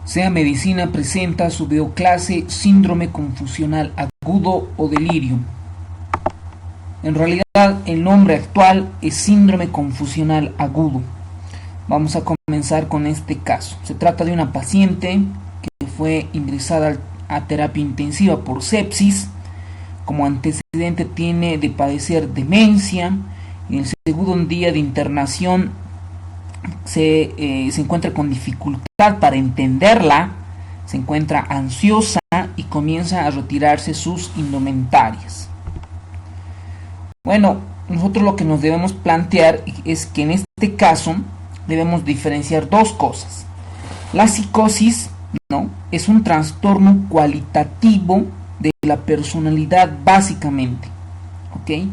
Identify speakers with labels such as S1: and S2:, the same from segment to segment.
S1: Sea Medicina presenta su videoclase Síndrome confusional agudo o delirio. En realidad el nombre actual es síndrome confusional agudo. Vamos a comenzar con este caso. Se trata de una paciente que fue ingresada a terapia intensiva por sepsis. Como antecedente tiene de padecer demencia. En el segundo día de internación se encuentra con dificultad para entenderla, se encuentra ansiosa y comienza a retirarse sus indumentarias. Bueno, nosotros lo que nos debemos plantear es que en este caso debemos diferenciar dos cosas. La psicosis, ¿no?, es un trastorno cualitativo de la personalidad básicamente, ¿ok?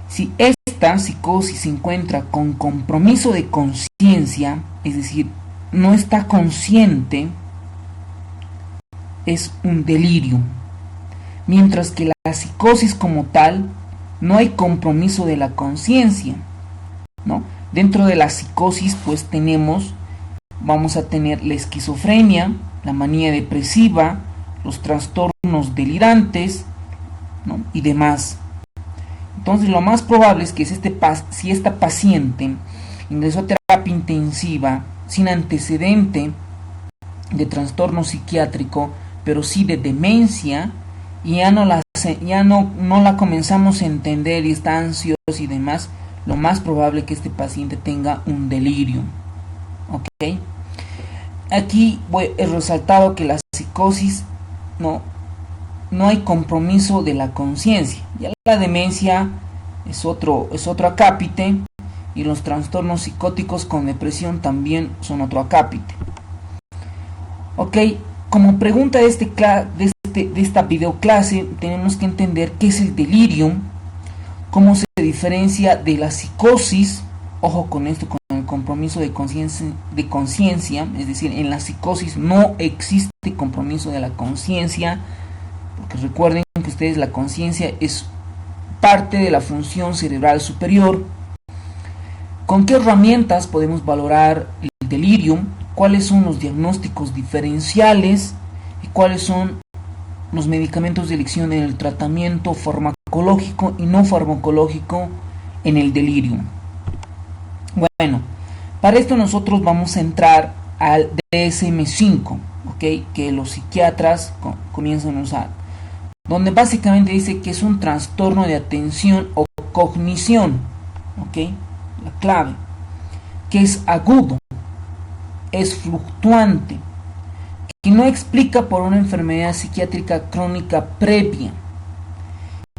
S1: Si esta psicosis se encuentra con compromiso de conciencia, es decir, no está consciente, es un delirio. Mientras que la psicosis como tal, no hay compromiso de la conciencia, ¿no? Dentro de la psicosis pues vamos a tener la esquizofrenia, la manía depresiva, los trastornos delirantes, ¿no?, y demás. Entonces lo más probable es que si esta paciente ingresó a terapia intensiva sin antecedente de trastorno psiquiátrico, pero sí de demencia, y ya no la comenzamos a entender y está ansiosa y demás, lo más probable es que este paciente tenga un delirio. ¿Ok? Aquí he resaltado que la psicosis no hay compromiso de la conciencia. Ya la demencia es otro acápite, y los trastornos psicóticos con depresión también son otro acápite. Ok, como pregunta de esta videoclase tenemos que entender qué es el delirium, cómo se diferencia de la psicosis. Ojo con esto, con el compromiso de conciencia, es decir, en la psicosis no existe compromiso de la conciencia, porque recuerden que ustedes, la conciencia es parte de la función cerebral superior. ¿Con qué herramientas podemos valorar el delirium? ¿Cuáles son los diagnósticos diferenciales? ¿Y cuáles son los medicamentos de elección en el tratamiento farmacológico y no farmacológico en el delirium? Bueno, para esto nosotros vamos a entrar al DSM-5, ¿ok?, que los psiquiatras comienzan a usar, donde básicamente dice que es un trastorno de atención o cognición, ¿ok?, la clave, que es agudo, es fluctuante, que no explica por una enfermedad psiquiátrica crónica previa,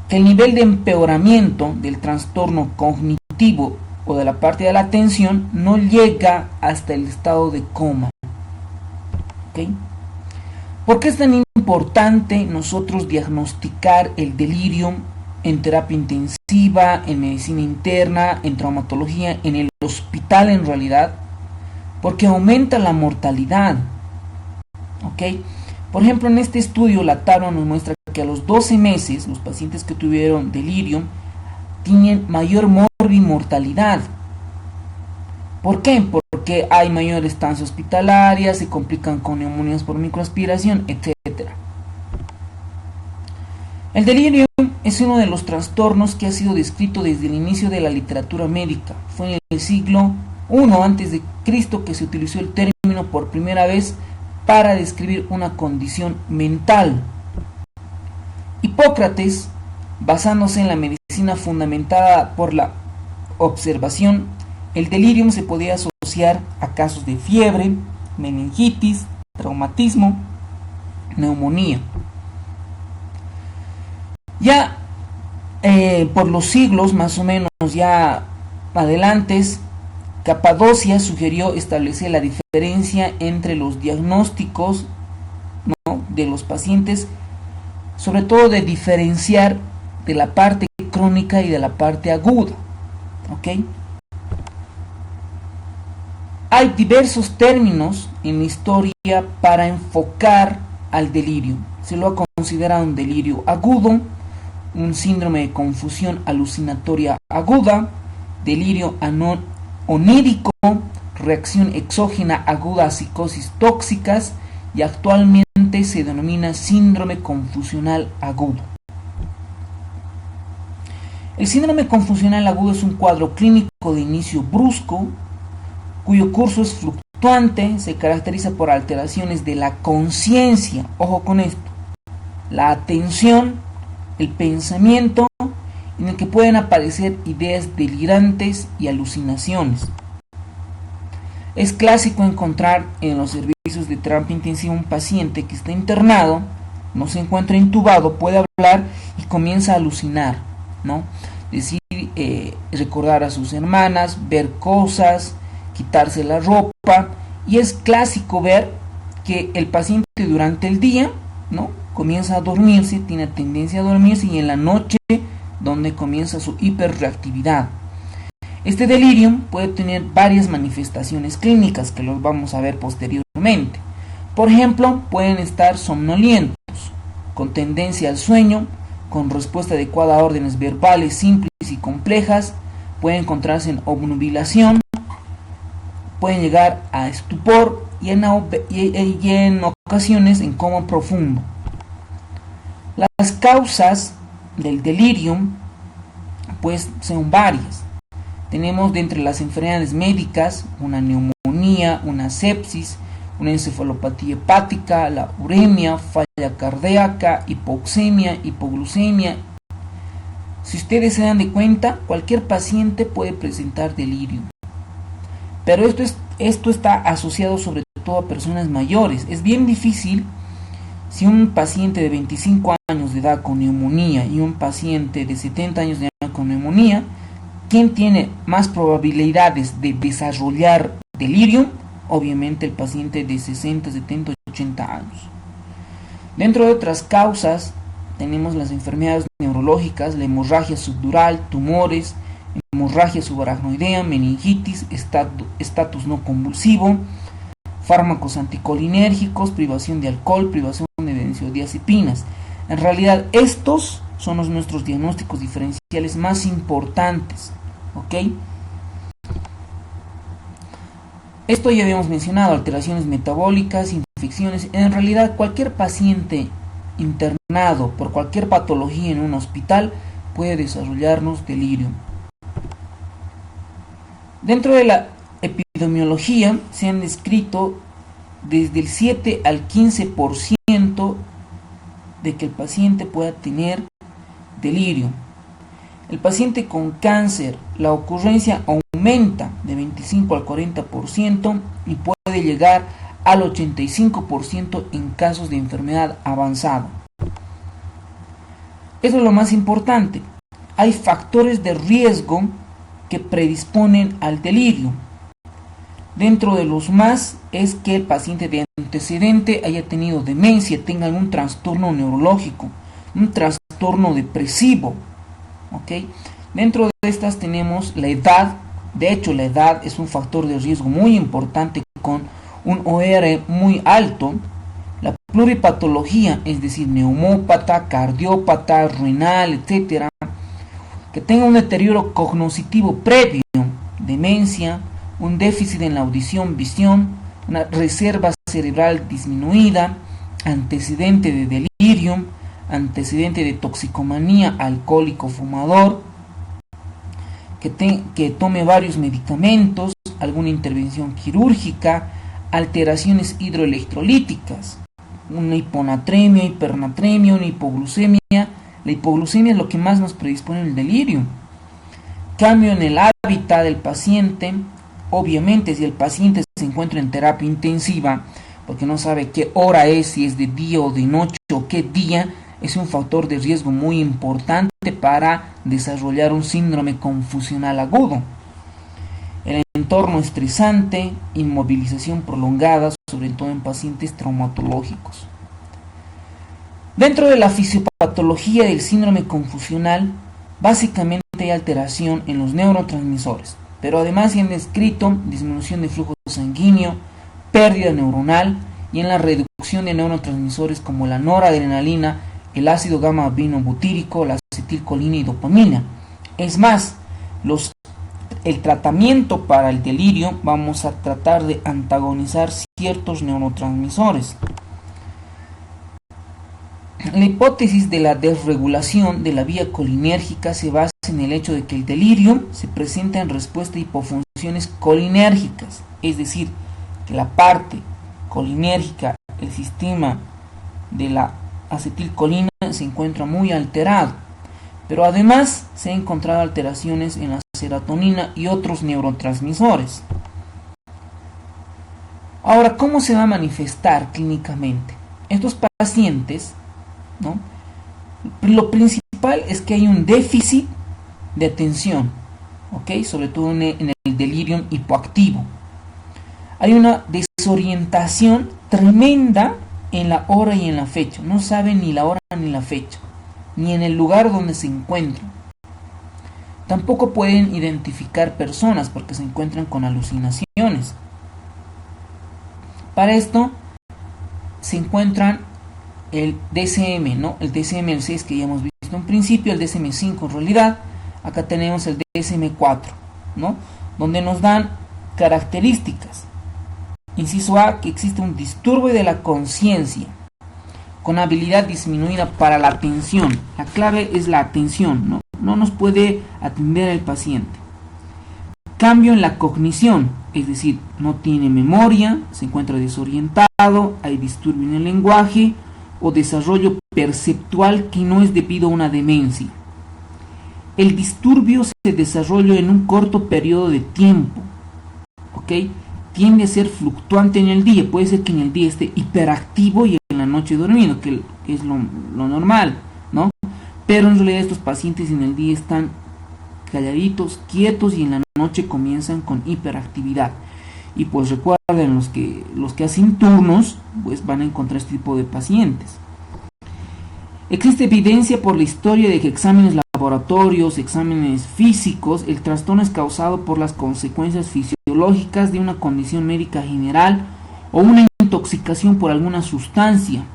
S1: que el nivel de empeoramiento del trastorno cognitivo o de la parte de la atención no llega hasta el estado de coma. ¿Ok? ¿Por qué es tan importante nosotros diagnosticar el delirium en terapia intensiva, en medicina interna, en traumatología, en el hospital en realidad? Porque aumenta la mortalidad. ¿Ok? Por ejemplo, en este estudio la tabla nos muestra que a los 12 meses los pacientes que tuvieron delirium tienen mayor mortalidad. ¿Por qué? Porque hay mayor estancia hospitalaria, se complican con neumonías por microaspiración, etc. El delirio es uno de los trastornos que ha sido descrito desde el inicio de la literatura médica. Fue en el siglo I a.C. que se utilizó el término por primera vez para describir una condición mental. Hipócrates, basándose en la medicina fundamentada por la observación, el delirium se podía asociar a casos de fiebre, meningitis, traumatismo, neumonía. Ya por los siglos más o menos ya adelantes, Capadocia sugirió establecer la diferencia entre los diagnósticos, ¿no?, de los pacientes, sobre todo de diferenciar de la parte crónica y de la parte aguda. ¿Ok? Hay diversos términos en la historia para enfocar al delirio. Se lo ha considerado un delirio agudo, un síndrome de confusión alucinatoria aguda, delirio onírico, reacción exógena aguda a psicosis tóxicas y actualmente se denomina síndrome confusional agudo. El síndrome confusional agudo es un cuadro clínico de inicio brusco, cuyo curso es fluctuante, se caracteriza por alteraciones de la conciencia, ojo con esto, la atención, el pensamiento, en el que pueden aparecer ideas delirantes y alucinaciones. Es clásico encontrar en los servicios de terapia intensiva un paciente que está internado, no se encuentra intubado, puede hablar y comienza a alucinar, ¿no? Decir, recordar a sus hermanas, ver cosas, quitarse la ropa, y es clásico ver que el paciente durante el día, ¿no?, comienza a dormirse, tiene tendencia a dormirse, y en la noche donde comienza su hiperreactividad. Este delirium puede tener varias manifestaciones clínicas que los vamos a ver posteriormente. Por ejemplo, pueden estar somnolientos, con tendencia al sueño, con respuesta adecuada a órdenes verbales simples y complejas, pueden encontrarse en obnubilación, pueden llegar a estupor y en ocasiones en coma profundo. Las causas del delirium pues son varias. Tenemos de entre las enfermedades médicas una neumonía, una sepsis, una encefalopatía hepática, la uremia, falla cardíaca, hipoxemia, hipoglucemia. Si ustedes se dan de cuenta, cualquier paciente puede presentar delirio. Pero esto está asociado sobre todo a personas mayores. Es bien difícil si un paciente de 25 años de edad con neumonía y un paciente de 70 años de edad con neumonía, ¿quién tiene más probabilidades de desarrollar delirium? Obviamente el paciente de 60, 70, 80 años. Dentro de otras causas tenemos las enfermedades neurológicas, la hemorragia subdural, tumores, hemorragia subaracnoidea, meningitis, estatus no convulsivo, fármacos anticolinérgicos, privación de alcohol, privación de benzodiazepinas. En realidad estos son nuestros diagnósticos diferenciales más importantes, ¿ok? Esto ya habíamos mencionado, alteraciones metabólicas, infecciones. En realidad cualquier paciente internado por cualquier patología en un hospital puede desarrollarnos delirium. Dentro de la epidemiología se han descrito desde el 7 al 15% de que el paciente pueda tener delirio. El paciente con cáncer, la ocurrencia aumenta de 25 al 40% y puede llegar al 85% en casos de enfermedad avanzada. Eso es lo más importante. Hay factores de riesgo que predisponen al delirio. Dentro de los más es que el paciente de antecedente haya tenido demencia, tenga algún trastorno neurológico, un trastorno depresivo, ¿ok? Dentro de estas tenemos la edad. De hecho, la edad es un factor de riesgo muy importante con un OR muy alto. La pluripatología, es decir, neumópata, cardiópata, renal, etcétera, que tenga un deterioro cognitivo previo, demencia, un déficit en la audición, visión, una reserva cerebral disminuida, antecedente de delirium, antecedente de toxicomanía, alcohólico, fumador, que tome varios medicamentos, alguna intervención quirúrgica, alteraciones hidroelectrolíticas, una hiponatremia, hipernatremia, una hipoglucemia. La hipoglucemia es lo que más nos predispone al delirio. Cambio en el hábitat del paciente. Obviamente, si el paciente se encuentra en terapia intensiva porque no sabe qué hora es, si es de día o de noche o qué día, es un factor de riesgo muy importante para desarrollar un síndrome confusional agudo. El entorno estresante, inmovilización prolongada, sobre todo en pacientes traumatológicos. Dentro de la fisiopatología del síndrome confusional, básicamente hay alteración en los neurotransmisores, pero además se han descrito disminución de flujo sanguíneo, pérdida neuronal y en la reducción de neurotransmisores como la noradrenalina, el ácido gamma aminobutírico, la acetilcolina y dopamina. Es más, los el tratamiento para el delirio, vamos a tratar de antagonizar ciertos neurotransmisores. La hipótesis de la desregulación de la vía colinérgica se basa en el hecho de que el delirio se presenta en respuesta a hipofunciones colinérgicas, es decir, que la parte colinérgica, el sistema de la acetilcolina, se encuentra muy alterado, pero además se han encontrado alteraciones en la serotonina y otros neurotransmisores. Ahora, ¿cómo se va a manifestar clínicamente? Estos pacientes, ¿no? Lo principal es que hay un déficit de atención, ¿ok? Sobre todo en el delirium hipoactivo. Hay una desorientación tremenda en la hora y en la fecha. No saben ni la hora ni la fecha, ni en el lugar donde se encuentran. Tampoco pueden identificar personas porque se encuentran con alucinaciones. Para esto se encuentran el DSM, ¿no? El DSM-6 que ya hemos visto en principio, el DSM-5 en realidad. Acá tenemos el DSM-4, ¿no? Donde nos dan características. Inciso A, que existe un disturbio de la conciencia con habilidad disminuida para la atención. La clave es la atención, ¿no? No nos puede atender el paciente. Cambio en la cognición, es decir, no tiene memoria, se encuentra desorientado, hay disturbio en el lenguaje o desarrollo perceptual que no es debido a una demencia. El disturbio se desarrolla en un corto periodo de tiempo, ¿ok? Tiende a ser fluctuante en el día, puede ser que en el día esté hiperactivo y en la noche dormido, que es lo normal, ¿no? Pero en realidad estos pacientes en el día están calladitos, quietos y en la noche comienzan con hiperactividad. Y pues recuerden, los que hacen turnos, pues van a encontrar este tipo de pacientes. Existe evidencia por la historia de que exámenes laboratorios, exámenes físicos, el trastorno es causado por las consecuencias fisiológicas de una condición médica general o una intoxicación por alguna sustancia,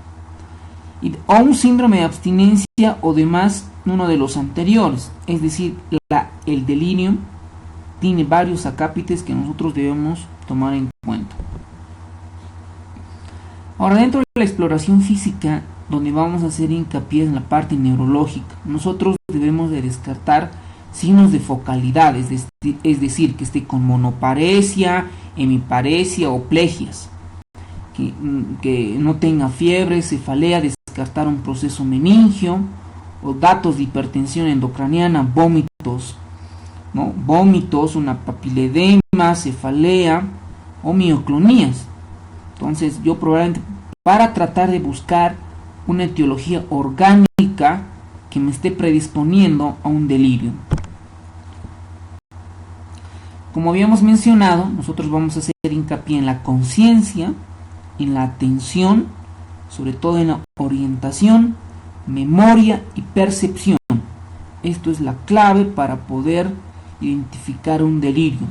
S1: o un síndrome de abstinencia o demás, uno de los anteriores. Es decir, el delirio tiene varios acápites que nosotros debemos tomar en cuenta. Ahora, dentro de la exploración física, donde vamos a hacer hincapié en la parte neurológica, nosotros debemos de descartar signos de focalidad, es decir, que esté con monoparesia, hemiparesia o plegias, que no tenga fiebre, cefalea, descartar un proceso meningio o datos de hipertensión endocraniana, vómitos, ¿no? Vómitos, una papiledema, cefalea o mioclonías. Entonces yo probablemente, para tratar de buscar una etiología orgánica que me esté predisponiendo a un delirio. Como habíamos mencionado, nosotros vamos a hacer hincapié en la conciencia, en la atención, sobre todo en la orientación, memoria y percepción. Esto es la clave para poder identificar un delirio.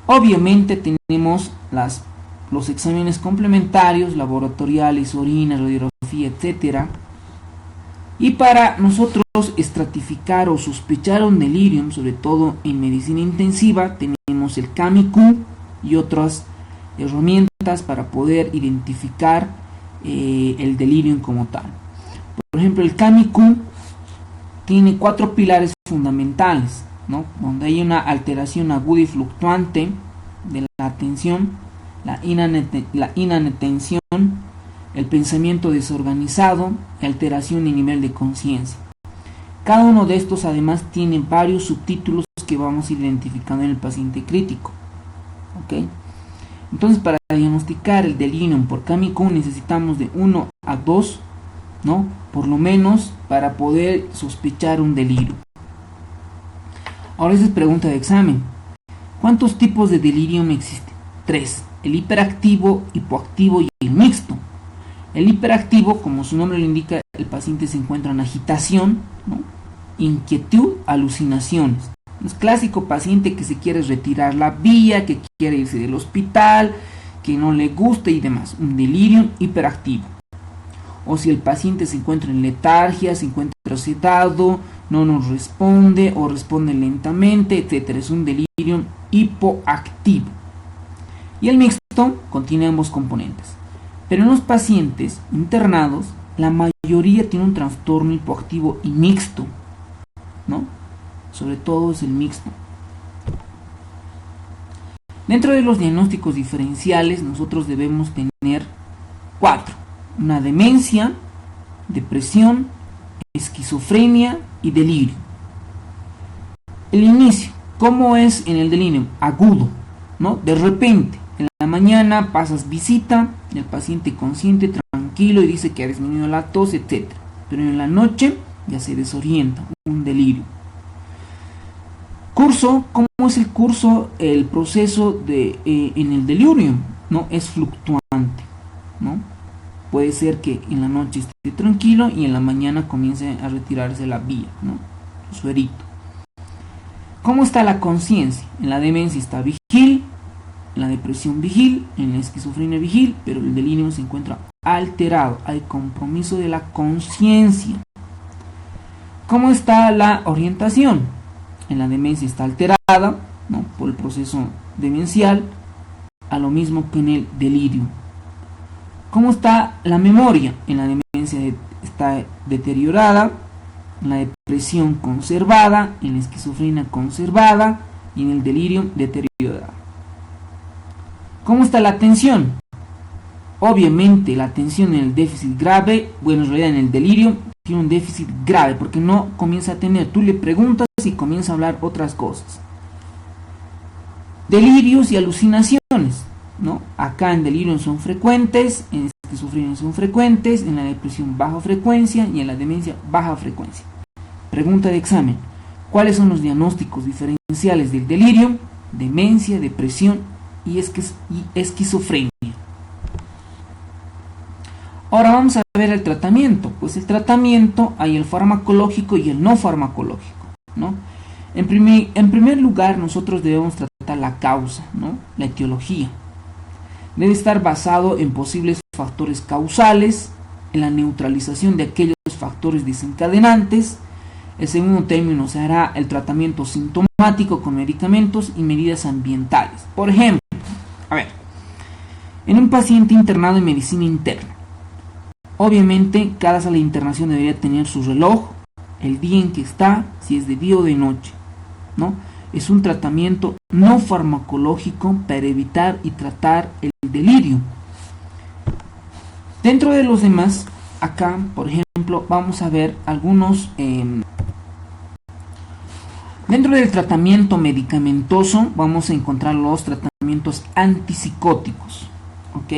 S1: Obviamente tenemos los exámenes complementarios, laboratoriales, orina, radiografía, etc. Y para nosotros estratificar o sospechar un delirium, sobre todo en medicina intensiva, tenemos el CAMI-Q y otras herramientas para poder identificar el delirium como tal. Por ejemplo, el CAMI-Q tiene 4 pilares fundamentales, ¿no? Donde hay una alteración aguda y fluctuante de la atención, la inatención, el pensamiento desorganizado, alteración en nivel de conciencia. Cada uno de estos además tiene varios subtítulos que vamos a ir identificando en el paciente crítico. ¿Ok? Entonces, para diagnosticar el delirium por CAMI-Q necesitamos de 1 a 2, ¿no? Por lo menos para poder sospechar un delirio. Ahora esa es pregunta de examen. ¿Cuántos tipos de delirium existen? 3. El hiperactivo, hipoactivo y el mixto. El hiperactivo, como su nombre lo indica, el paciente se encuentra en agitación, ¿no? Inquietud, alucinaciones. Es clásico paciente que se quiere retirar la vía, que quiere irse del hospital, que no le gusta y demás. Un delirium hiperactivo. O si el paciente se encuentra en letargia, se encuentra sedado, no nos responde o responde lentamente, etcétera. Es un delirium hipoactivo. Y el mixto contiene ambos componentes. Pero en los pacientes internados, la mayoría tiene un trastorno hipoactivo y mixto, ¿no? Sobre todo es el mixto. Dentro de los diagnósticos diferenciales, nosotros debemos tener 4. Una demencia, depresión, esquizofrenia y delirio. El inicio, ¿cómo es en el delirio? Agudo, ¿no? De repente, en la mañana pasas visita, el paciente consciente, tranquilo y dice que ha disminuido la tos, etc. Pero en la noche ya se desorienta, un delirio. Curso, ¿cómo es el curso? El proceso en el delirium, ¿no? Es fluctuante, ¿no? Puede ser que en la noche esté tranquilo y en la mañana comience a retirarse la vía, ¿no? Suerito. ¿Cómo está la conciencia? En la demencia está vigil, en la depresión vigil, en la esquizofrenia vigil, pero el delirio se encuentra alterado, hay compromiso de la conciencia. ¿Cómo está la orientación? En la demencia está alterada, ¿no? Por el proceso demencial, a lo mismo que en el delirio. ¿Cómo está la memoria? En la demencia está deteriorada, en la depresión conservada, en la esquizofrenia conservada y en el delirio deteriorada. ¿Cómo está la atención? Obviamente la atención en el déficit grave, bueno, en realidad en el delirio tiene un déficit grave porque no comienza a tener, tú le preguntas y comienza a hablar otras cosas. Delirios y alucinaciones, ¿no? Acá en delirio son frecuentes, en esquizofrenia son frecuentes, en la depresión baja frecuencia y en la demencia baja frecuencia. Pregunta de examen: ¿cuáles son los diagnósticos diferenciales del delirio, demencia, depresión y esquizofrenia? Ahora vamos a ver el tratamiento. Pues el tratamiento hay el farmacológico y el no farmacológico, ¿no? En primer lugar, nosotros debemos tratar la causa, ¿no? La etiología. Debe estar basado en posibles factores causales, en la neutralización de aquellos factores desencadenantes. En segundo término, se hará el tratamiento sintomático con medicamentos y medidas ambientales. Por ejemplo, en un paciente internado en medicina interna, obviamente cada sala de internación debería tener su reloj, el día en que está, si es de día o de noche, ¿no? Es un tratamiento no farmacológico para evitar y tratar el delirio. Dentro de los demás, acá, por ejemplo, vamos a ver algunos... Dentro del tratamiento medicamentoso vamos a encontrar los tratamientos antipsicóticos, ¿ok?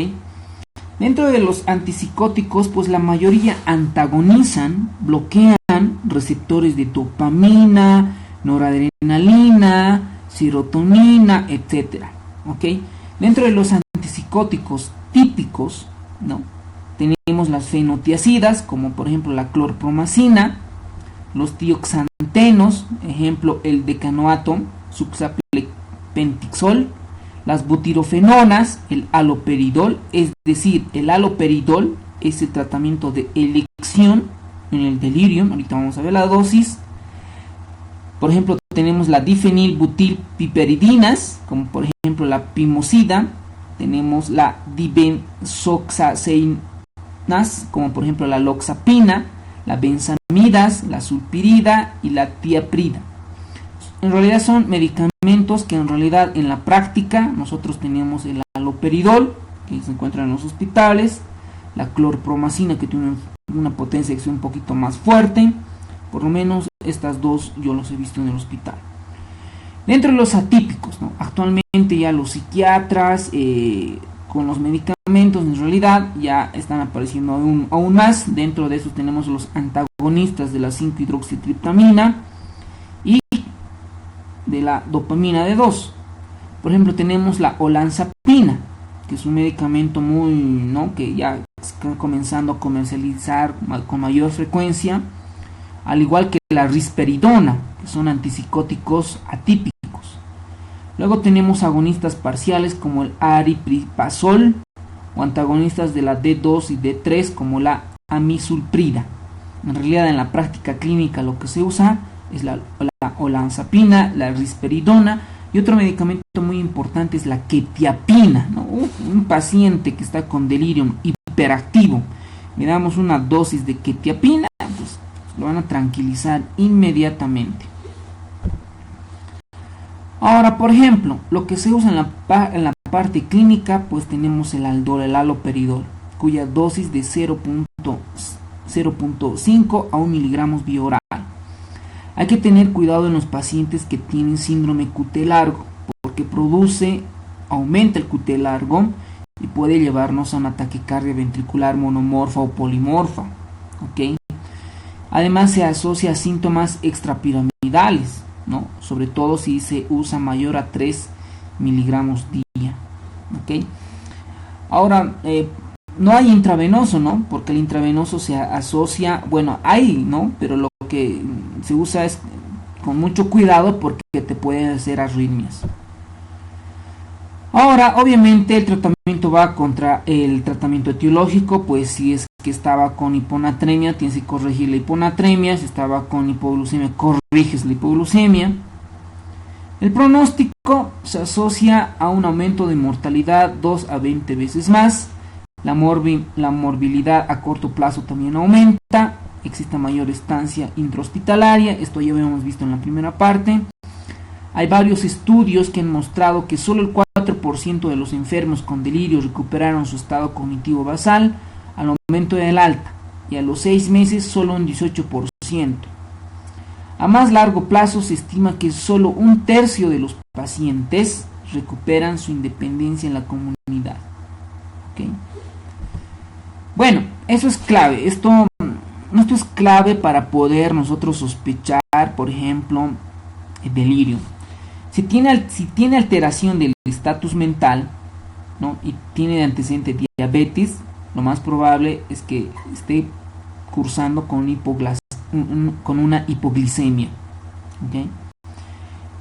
S1: Dentro de los antipsicóticos, pues la mayoría antagonizan, bloquean receptores de dopamina, noradrenalina, serotonina, etc. ¿Ok? Dentro de los antipsicóticos típicos, ¿no? Tenemos las fenotiacidas, como por ejemplo la clorpromacina, los tioxantenos, ejemplo el decanoato, succinylpentixol, las butirofenonas, el haloperidol, es decir, el haloperidol es el tratamiento de elección en el delirium. Ahorita vamos a ver la dosis. Por ejemplo, tenemos la difenilbutilpiperidinas, como por ejemplo la pimosida. Tenemos la dibenzoxacinas, como por ejemplo la loxapina, la benzamidas, la sulpirida y la tiaprida. En realidad son medicamentos que en realidad en la práctica nosotros tenemos el haloperidol, que se encuentra en los hospitales, la clorpromacina, que tiene una potencia de acción un poquito más fuerte. Por lo menos estas dos yo los he visto en el hospital. Dentro de los atípicos, ¿no? Actualmente ya los psiquiatras con los medicamentos en realidad ya están apareciendo aún más. Dentro de esos tenemos los antagonistas de la 5-hidroxitriptamina y de la dopamina D2. Por ejemplo, tenemos la olanzapina, que es un medicamento muy, ¿no? que ya está comenzando a comercializar con mayor frecuencia, al igual que la risperidona, que son antipsicóticos atípicos. Luego tenemos agonistas parciales como el aripiprazol o antagonistas de la D2 y D3 como la amisulprida. En realidad en la práctica clínica lo que se usa es la olanzapina, la risperidona, y otro medicamento muy importante es la quetiapina, ¿no? Un paciente que está con delirium hiperactivo, le damos una dosis de quetiapina, pues lo van a tranquilizar inmediatamente. Ahora, por ejemplo, lo que se usa en la parte clínica, pues tenemos el Aldol, el haloperidol, cuya dosis de 0.5 a 1 miligramos vía oral. Hay que tener cuidado en los pacientes que tienen síndrome QT largo, porque aumenta el QT largo y puede llevarnos a una taquicardia ventricular monomorfa o polimorfa. ¿Okay? Además se asocia a síntomas extrapiramidales, ¿no? Sobre todo si se usa mayor a 3 miligramos día. ¿Okay? Ahora, no hay intravenoso, ¿no? Porque el intravenoso se asocia, bueno, hay, ¿no? Pero lo que se usa es con mucho cuidado porque te pueden hacer arritmias. Ahora, obviamente el tratamiento va contra el tratamiento etiológico, pues si es que estaba con hiponatremia, tienes que corregir la hiponatremia. Si estaba con hipoglucemia, corriges la hipoglucemia. El pronóstico se asocia a un aumento de mortalidad 2 a 20 veces más. La morbilidad a corto plazo también aumenta. Existe mayor estancia intrahospitalaria. Esto ya habíamos visto en la primera parte. Hay varios estudios que han mostrado que solo el 4% de los enfermos con delirio recuperaron su estado cognitivo basal al momento del alta, y a los 6 meses solo un 18%. A más largo plazo se estima que solo 1/3 de los pacientes recuperan su independencia en la comunidad. ¿Okay? Bueno, eso es clave. Esto es clave para poder nosotros sospechar, por ejemplo, el delirio. Si tiene alteración del estatus mental, ¿no? Y tiene antecedente diabetes, lo más probable es que esté cursando con una hipoglicemia. ¿Okay?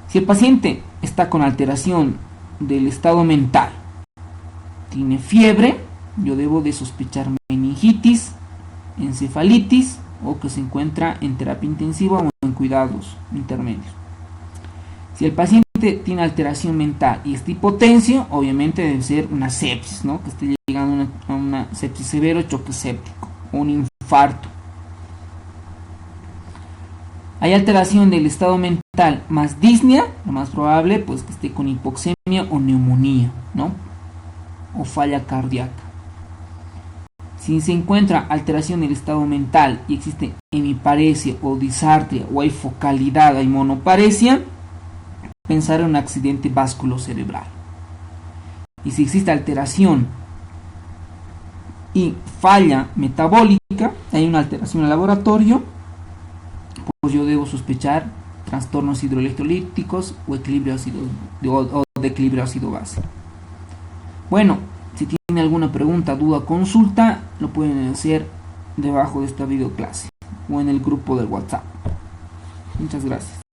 S1: Si el paciente está con alteración del estado mental, tiene fiebre, yo debo de sospechar meningitis, encefalitis, o que se encuentra en terapia intensiva o en cuidados intermedios. Si el paciente tiene alteración mental y está hipotenso, obviamente debe ser una sepsis, ¿no? Que esté llegando a una sepsis severo, choque séptico, o un infarto. Hay alteración del estado mental más disnea, lo más probable, pues que esté con hipoxemia o neumonía, ¿no? O falla cardíaca. Si se encuentra alteración del estado mental y existe hemiparesia o disartria, o hay focalidad, hay monoparesia, pensar en un accidente vasculocerebral. Y si existe alteración y falla metabólica, hay una alteración en el laboratorio, pues yo debo sospechar trastornos hidroelectrolíticos o de equilibrio ácido-base. Bueno, si tienen alguna pregunta, duda, consulta, lo pueden hacer debajo de esta videoclase o en el grupo del WhatsApp. Muchas gracias.